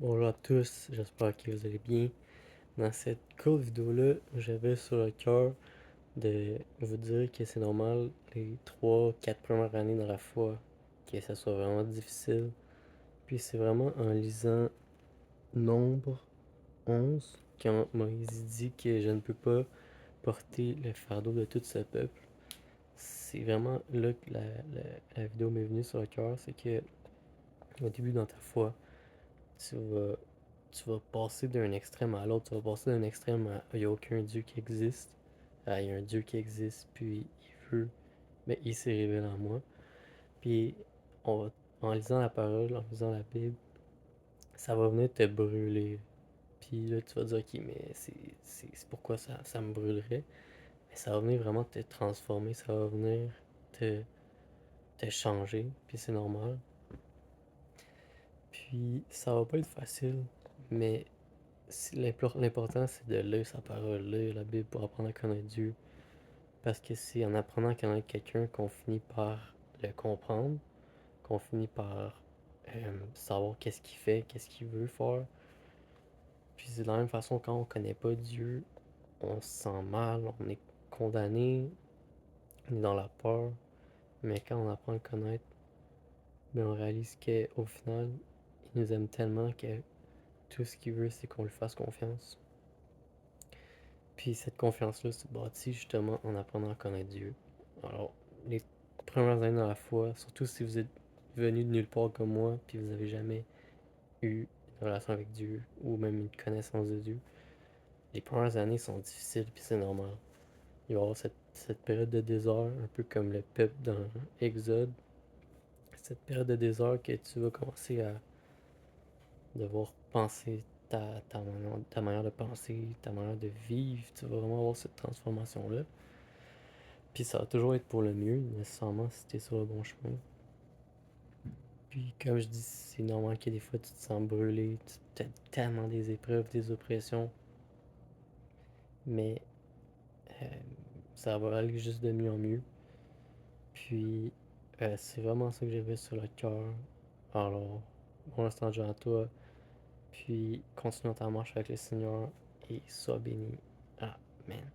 Bonjour à tous, j'espère que vous allez bien. Dans cette courte vidéo-là, j'avais sur le cœur de vous dire que c'est normal les 3-4 premières années dans la foi que ça soit vraiment difficile. Puis c'est vraiment en lisant Nombre 11 quand Moïse dit que je ne peux pas porter le fardeau de tout ce peuple. C'est vraiment là que la vidéo m'est venue sur le cœur, c'est que au début dans ta foi, tu vas tu vas passer d'un extrême à l'autre. Tu vas passer d'un extrême à il n'y a aucun Dieu qui existe, à il y a un Dieu qui existe, puis il veut, mais il s'est révélé en moi. Puis on va, en lisant la parole, en lisant la Bible, ça va venir te brûler. Puis là, tu vas dire, ok, mais c'est pourquoi ça me brûlerait. Mais ça va venir vraiment te transformer, ça va venir te, te changer, puis c'est normal. Puis ça va pas être facile, mais l'important, c'est de lire sa parole, lire la Bible pour apprendre à connaître Dieu. Parce que c'est en apprenant à connaître quelqu'un qu'on finit par le comprendre, qu'on finit par savoir qu'est-ce qu'il fait, qu'est-ce qu'il veut faire. Puis c'est de la même façon, quand on connaît pas Dieu, on se sent mal, on est condamné, on est dans la peur. Mais quand on apprend à le connaître, ben on réalise qu'au final, il nous aime tellement que tout ce qu'il veut, c'est qu'on lui fasse confiance. Puis cette confiance-là se bâtit justement en apprenant à connaître Dieu. Alors, les premières années dans la foi, surtout si vous êtes venu de nulle part comme moi, puis vous n'avez jamais eu une relation avec Dieu, ou même une connaissance de Dieu, les premières années sont difficiles, puis c'est normal. Il va y avoir cette période de désert, un peu comme le peuple dans Exode. Cette période de désert que tu vas commencer à devoir penser ta manière de penser, ta manière de vivre. Tu vas vraiment avoir cette transformation-là. Puis ça va toujours être pour le mieux, nécessairement, si t'es sur le bon chemin. Puis comme je dis, c'est normal que des fois tu te sens brûlé, tu as tellement des épreuves, des oppressions, mais euh, ça va aller juste de mieux en mieux. Puis c'est vraiment ça que j'avais sur le cœur. Alors, bon instant à toi, puis continue ta marche avec le Seigneur et sois béni. Amen.